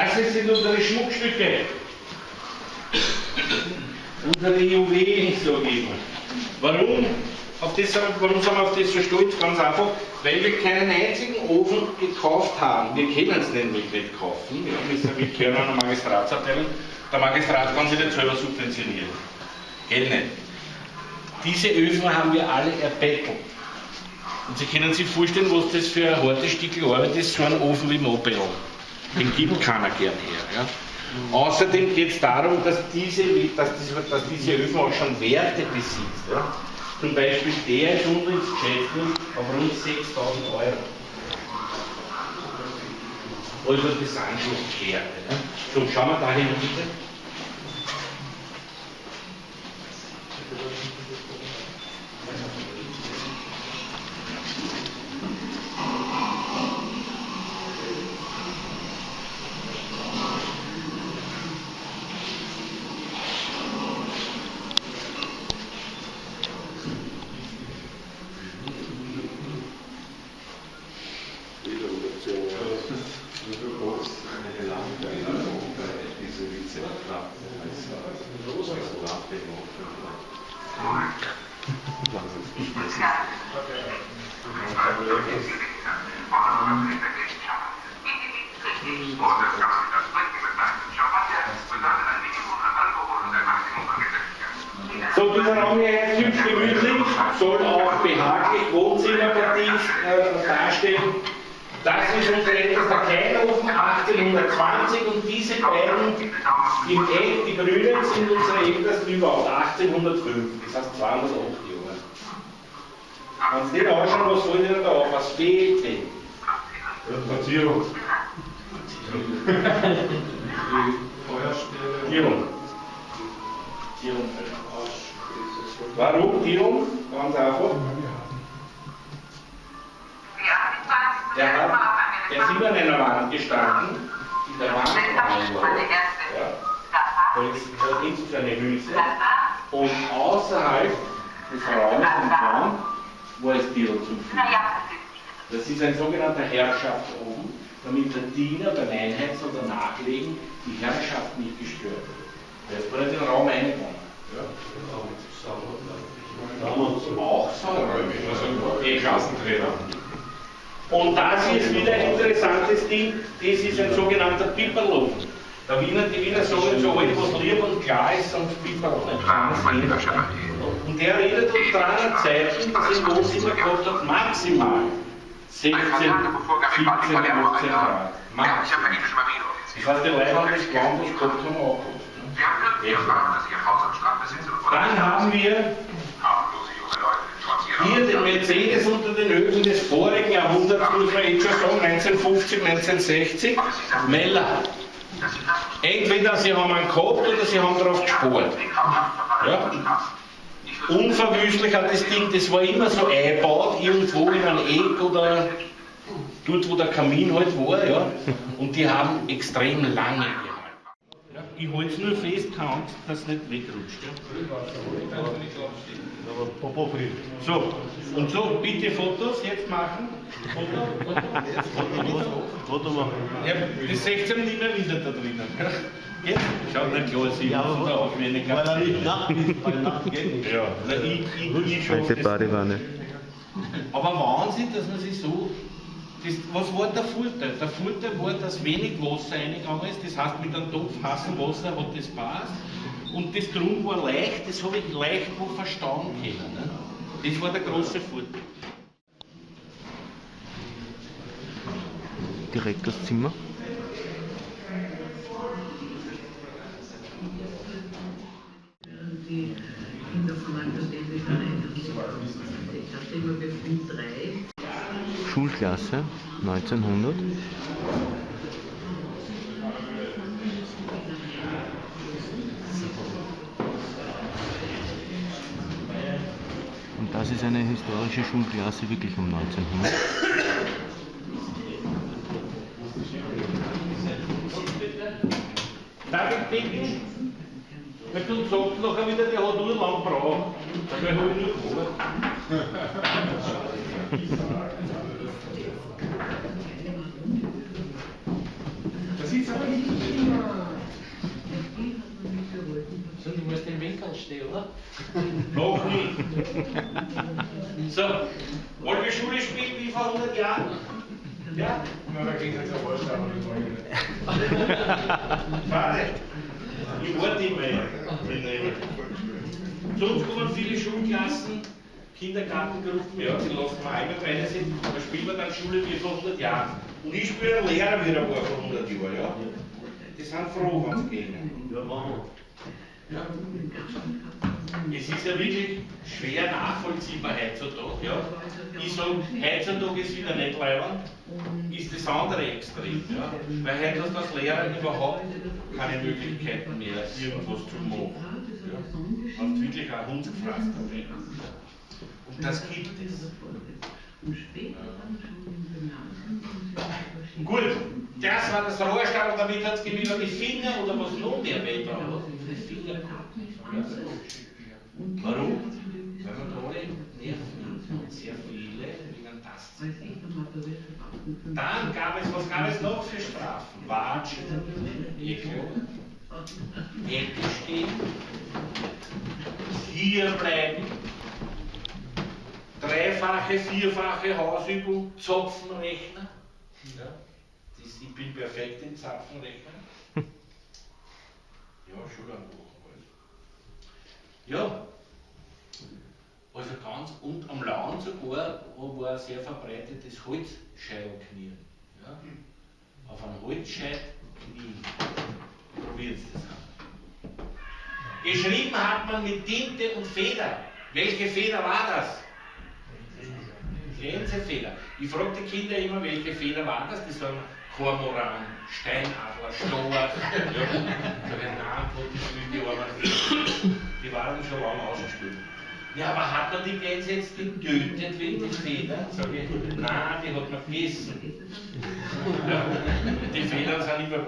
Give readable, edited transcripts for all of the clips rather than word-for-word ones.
Das hier sind unsere Schmuckstücke. Unsere Juwelen, sage ich mal. Warum sind wir auf das so stolz? Ganz einfach, weil wir keinen einzigen Ofen gekauft haben. Wir können es nämlich nicht kaufen. Wir gehören einer Magistratsabteilung. Der Magistrat kann sich nicht selber subventionieren. Geht nicht. Diese Öfen haben wir alle erbettelt. Und Sie können sich vorstellen, was das für ein hartes Stück Arbeit ist, so ein Ofen wie Mopedl. Den gibt keiner gern her. Ja. Außerdem geht es darum, dass diese Öfen auch schon Werte besitzt. Ja. Zum Beispiel der ist uns geschätzt auf rund 6.000 €. Also das sind schon Werte. Ja. So, schauen wir da hin bitte. So, dieser Raum hier ist hübsch gemütlich, soll auch behaglich Wohnzimmerpartie darstellen. Das ist unser ältester Kleinofen, 1820, und diese beiden im Eck, die Grünen, sind unsere ältesten überhaupt, 1805, das heißt 208 Jahre. Wenn Sie nicht anschauen, was soll denn da auf, was fehlt denn? Verzierung. Tierung. Warum Tierung? Ganz einfach. Der ist immer an einer Wand gestanden, in der Wand da ist so eine Hülse, und außerhalb des Raumes im Raum war es Tierung zum Führen. Das ist ein sogenannter Herrschaftsofen, damit der Diener beim Einheizen oder Nachlegen die Herrschaft nicht gestört wird. Der ist in den Raum eingegangen. Auch Sauerräume, also Klassenträger. Und das hier ist wieder ein interessantes Ding, das ist ein sogenannter Piperlofen. Die Wiener sagen so, alles was lieb und klar ist, und Piperlofen. Und der erinnert uns daran an Zeiten, dass im Wohnzimmer gehabt hat, maximal 16, 17, 18 Grad. Maximal. Das heißt, die Leute haben das geglaubt, das gehabt haben auch gehabt. Dann haben wir hier den Mercedes unter den Öfen des vorigen Jahrhunderts, muss man jetzt schon sagen, 1950, 1960, Meller. Entweder sie haben einen gehabt oder sie haben darauf gespart. Ja. Unverwüstlich hat das Ding, das war immer so eingebaut, irgendwo in einem Eck oder dort, wo der Kamin halt war. Ja. Und die haben extrem lange gehalten. Ja, ich halte es nur fest, keine Angst, dass es nicht wegrutscht. Ja. So, und so, bitte Fotos jetzt machen. Foto machen. Ja, das 16 nicht mehr wieder da drinnen. Jetzt? Schaut nicht klar, sie müssen da auch wie eine Katze. Weil er nicht nackt ist, weil nackt geht nicht. Ja, ich schon. Alte Badewanne. Aber Wahnsinn, dass man sich so. Was war der Vorteil? Der Vorteil war, dass wenig Wasser reingegangen ist, das heißt, mit einem Topf heißem Wasser hat das passt. Und das Drum war leicht, das habe ich leicht wo verstauen können. Ne? Das war der große Vorteil. Direkt das Zimmer. Die Kinder von akademischen Einrichtungen. Ich hatte immer bestimmt 3. Schulklasse 1900. Und das ist eine historische Schulklasse wirklich um 1900. Darf ich bitten? Weil du sagst nachher wieder, der hat nur lang gebraucht. Dabei habe ich nur geholt. Das ist aber nicht. Oberste, oder? Noch nicht. So, wollen wir Schule spielen wie vor 100 Jahren? Ja? Na, da ging es jetzt auch wurscht, aber das wollte ich nicht. Warte. Ich warte immer. Zu uns kommen viele Schulklassen, Kindergartengruppen, ja, die lassen wir einmal rein sind, da spielen wir dann Schule wie vor 100 Jahren. Und ich spiele einen Lehrer wieder vor 100 Jahren, ja. Die sind froh, wenn sie gehen. Ja, machen wir. Ja. Es ist ja wirklich schwer nachvollziehbar heutzutage. Ja. Ich sage, heutzutage ist wieder nicht leibend, ist das andere Extrem. Ja. Weil heute hast du als Lehrer überhaupt keine Möglichkeiten mehr, irgendwas zu machen. Ja. Du hast wirklich ein Hund gefragt. Und das gibt es. Gut, das war das Rohrstall und damit hat es gewinnen die Finger oder was noch mehr weh da hat. Die Finger. Warum? Weil man da alle Nerven und sehr viele wegen Tasten. Dann was gab es noch für Strafen? Watschen, Ekel, Ecke stehen, hier bleiben, dreifache, vierfache Hausübung, Zapfenrechner. Ja, ich bin perfekt im Zapfenrechnen. Ja, Schulanbuch. Ja, also ganz und am Land sogar war ein sehr verbreitetes Holzscheitelknien. Ja? Auf einem Holzscheit knien. Probiert es das an. Geschrieben hat man mit Tinte und Feder. Welche Feder war das? Gänsefeder. Ich frage die Kinder immer, welche Feder war das? Die sagen Kormoran, Steinadler, Storch. Ja, so ein Nahentotenflüge, aber die waren schon lange ausgespielt. Ja, aber hat man die Gänse jetzt getötet wegen der Feder? Sag ich, nein, die hat man gegessen. Ja, die Federn sind immer.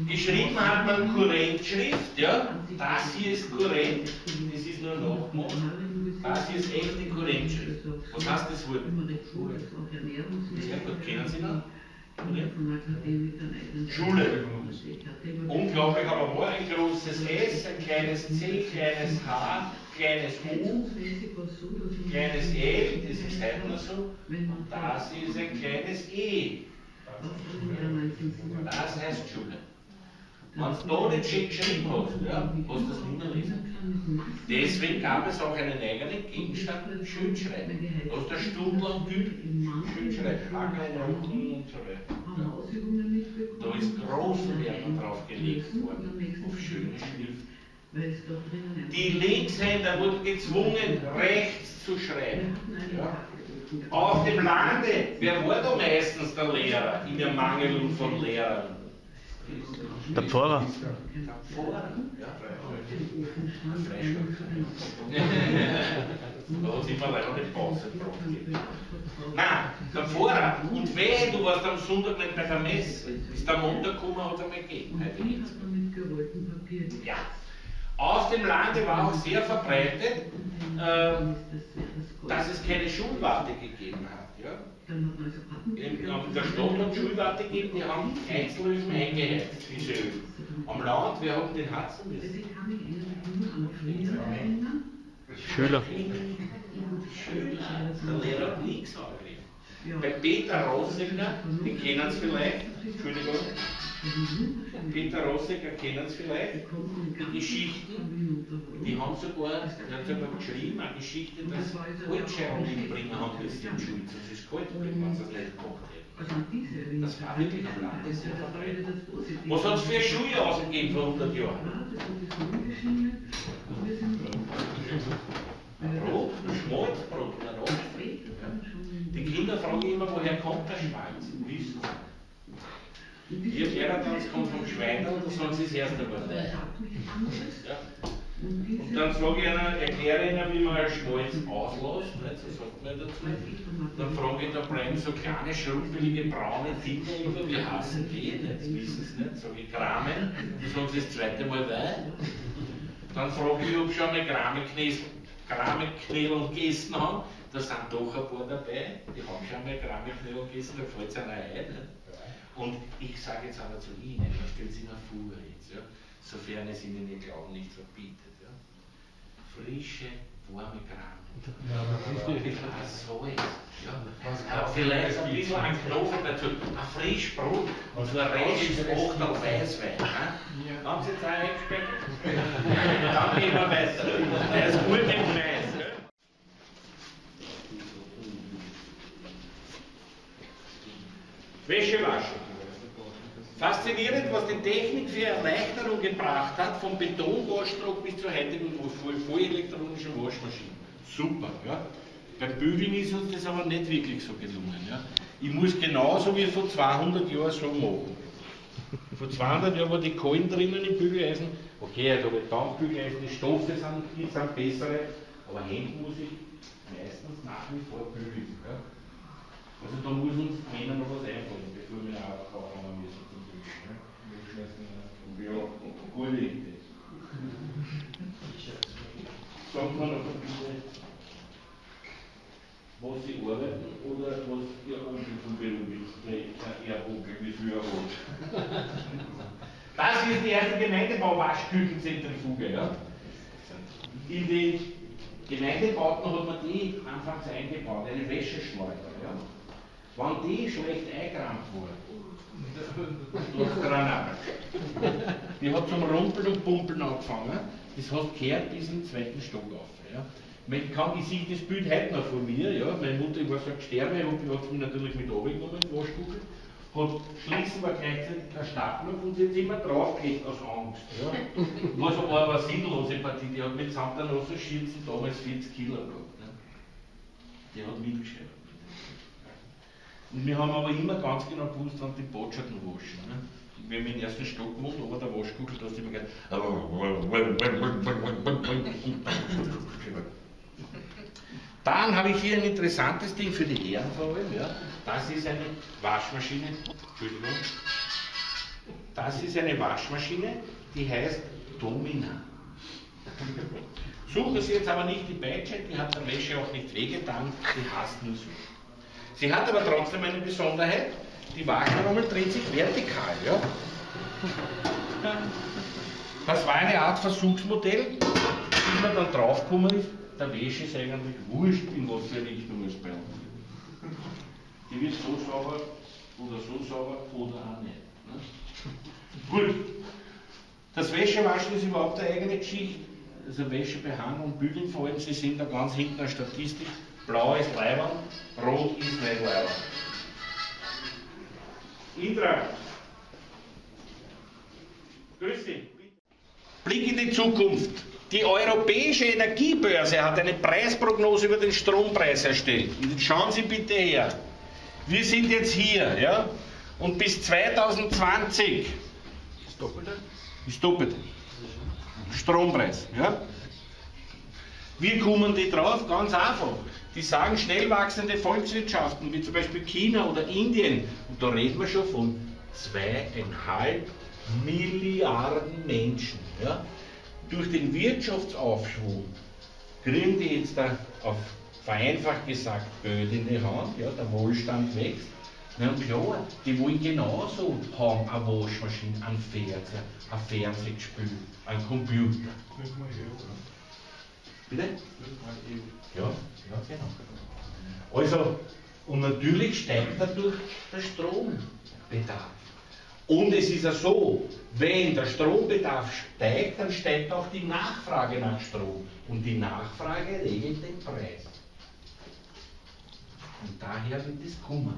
Geschrieben hat man Kurrentschrift, ja, das hier ist Kurrent, das ist nur Nachmacht, das hier ist echte Kurrentschrift. Was heißt das Wort? Sehr gut, kennen Sie noch? Schule. Unglaublich, aber war ein großes S, ein kleines C, kleines H, kleines U, kleines E, das ist heute noch so, und das ist ein kleines E. Das heißt Schule. Wenn du da nicht schön geschrieben hast, ja, hast du das nicht mehr lesen. Deswegen gab es auch einen eigenen Gegenstand, Schönschreiben. Du hast eine Stunde lang geübt, Schönschreiben, Hageln, Runden und so weiter. Ja. Da ist großen Wert drauf gelegt worden, auf schöne Schrift. Die Linkshänder wurden gezwungen, rechts zu schreiben. Ja. Auf dem Lande, wer war da meistens der Lehrer, in der Mangelung von Lehrern? Der Pfarrer. Der Pfarrer, ja. Da hat es immer leider eine Pause gebraucht. Nein, der Pfarrer. Und wehe, du warst am Sonntag nicht bei der Messe. Ist der Montag gekommen, hat er mal gegeben. Ja. Auf dem Lande war auch sehr verbreitet, dass es keine Schulwarte gegeben hat. Ja? In der Stadt hat es Schulwarte gegeben, die haben Einzelöfen eingeheizt, diese Öfen. Am Land, wir haben den Hatzen müssen. Schüler. Der Lehrer hat nichts angegriffen. Bei Peter Rossiger, den kennen Sie vielleicht, Entschuldigung, Peter Rossiger kennen Sie vielleicht, die Geschichten, die haben sogar, der hat sogar geschrieben, eine Geschichte, dass Holzscheiben mitbringen haben müssen in Schule, sonst ist es kalt, wenn sie es nicht gemacht hätten. Das war wirklich am Lande sehr verbreitet. Was hat es für Schuhe ausgegeben vor 100 Jahren? Brot, Schmalzbrot, ein Rostbrot. Die Kinder fragen immer, woher kommt der Schmalz? Wissen Sie? Ich erkläre dann, es kommt vom Schwein, oder sagen Sie das erste Mal? Ja. Und dann sage ich ihnen, erkläre ihnen, wie man einen Schmalz auslässt, so sagt man dazu. Dann frage ich, da bleiben so kleine, schrumpelige, braune Dinge über, wie heißen die? Jetzt wissen sie nicht, sage ich Kramen, dann sagen sie das zweite Mal Wein. Dann frage ich, ob sie schon mal Krameknödel gegessen haben. Da sind doch ein paar dabei, die haben schon mal Krameknödel gegessen, da fällt es einer ein. Und ich sage jetzt aber zu Ihnen, was stellen Sie mir vor jetzt, ja? Sofern es Ihnen Ihr Glauben nicht verbietet. Ja? Frische, warme Kram. So ist ja. Vielleicht ein bisschen ein Knochen dazu, ein frisch Brot und so ein reiches Achtel Weißwein. Ja? Haben Sie jetzt auch eingesperrt? Dann gehen wir weiter. Der ist gut im Preis. Ja? Wäsche waschen. Faszinierend, was die Technik für Erleichterung gebracht hat, vom Betonwaschdruck bis zur heutigen vollelektronischen Waschmaschine. Super, ja. Beim Bügeln ist uns das aber nicht wirklich so gelungen. Ja. Ich muss genauso wie vor 200 Jahren so machen. Vor 200 Jahren war die Kohlen drinnen im Bügeleisen. Okay, da Betonbügeleisen, die Stoffe sind bessere, aber Hemd muss ich meistens nach wie vor bügeln. Ja. Also da muss uns Männer noch was einfallen, bevor wir auch kaufen müssen zum Bügeln. Ja, gute Idee. Sagt man noch ein bisschen, was Sie arbeiten oder was Ihr Onkel vom Beruf ist? Ihr Onkel, wie früher hat. Das ist die erste Gemeindebau-Waschküchenzentrifuge. Ja? In die Gemeindebauten hat man die anfangs eingebaut, eine Wäscheschleuder. Ja? Wenn die schlecht eingerammt wurde, durch Granat, die hat zum Rumpeln und Pumpeln angefangen, das hat gehört bis in den zweiten Stock auf. Ja? Ich sehe das Bild heute noch von mir, ja? Meine Mutter war so gestorben, ich habe mich natürlich mit runtergenommen in die Waschkugel, hat schließen wir gleichzeitig eine Stapel und sie hat immer draufgelegt aus Angst. Ja? War so eine sinnlose Partie, die hat mit Samt der Nase Schürzen damals 40 Kilo gehabt. Ne? Die hat mitgeschleppt. Und wir haben aber immer ganz genau gewusst, wann die Botschatten waschen. Ne? Wenn wir im ersten Stock gewohnt, aber der Waschkugel, da hast du immer gehört. Dann habe ich hier ein interessantes Ding für die Herren vor allem. Ja? Das ist eine Waschmaschine. Entschuldigung. Das ist eine Waschmaschine, die heißt Domina. Suchen Sie jetzt aber nicht die Peitsche, die hat der Wäsche auch nicht wehgetan, die hasst nur so. Sie hat aber trotzdem eine Besonderheit, die Waschtrommel dreht sich vertikal. Ja? Das war eine Art Versuchsmodell, bis man dann draufgekommen ist, der Wäsche ist eigentlich wurscht, in was für Richtung es bei uns. Die wird so sauber oder auch nicht. Ne? Gut, das Wäschewaschen ist überhaupt eine eigene Geschichte. Also Wäschebehang und Bügeln vor allem, Sie sehen da ganz hinten eine Statistik. Blau ist Leibwand, Rot ist nicht Leibwand. Indra, grüß Sie. Blick in die Zukunft. Die Europäische Energiebörse hat eine Preisprognose über den Strompreis erstellt. Und jetzt schauen Sie bitte her. Wir sind jetzt hier, ja? Und bis 2020 ist Doppelte. Strompreis, ja? Wie kommen die drauf? Ganz einfach. Die sagen, schnell wachsende Volkswirtschaften, wie zum Beispiel China oder Indien, und da reden wir schon von 2,5 Milliarden Menschen. Ja? Durch den Wirtschaftsaufschwung kriegen die jetzt da auf vereinfacht gesagt Geld in die Hand, ja, der Wohlstand wächst. Na und klar, die wollen genauso haben eine Waschmaschine, einen Fernseher, ein Fernsehspiel, einen Computer. Bitte? Ja, genau. Also, und natürlich steigt dadurch der Strombedarf. Und es ist ja so, wenn der Strombedarf steigt, dann steigt auch die Nachfrage nach Strom. Und die Nachfrage regelt den Preis. Und daher wird es kommen.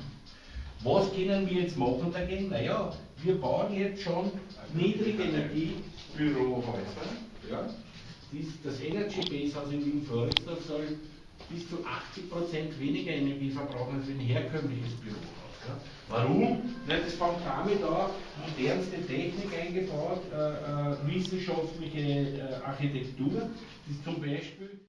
Was können wir jetzt machen dagegen? Naja, wir bauen jetzt schon Niedrigenergie-Bürohäuser. Ja? Das Energy Base Haus in Wien-Floridsdorf soll bis zu 80% weniger Energie verbrauchen als ein herkömmliches Bürohaus. Ja? Warum? Das fängt damit an, modernste Technik eingebaut, wissenschaftliche Architektur, das ist zum Beispiel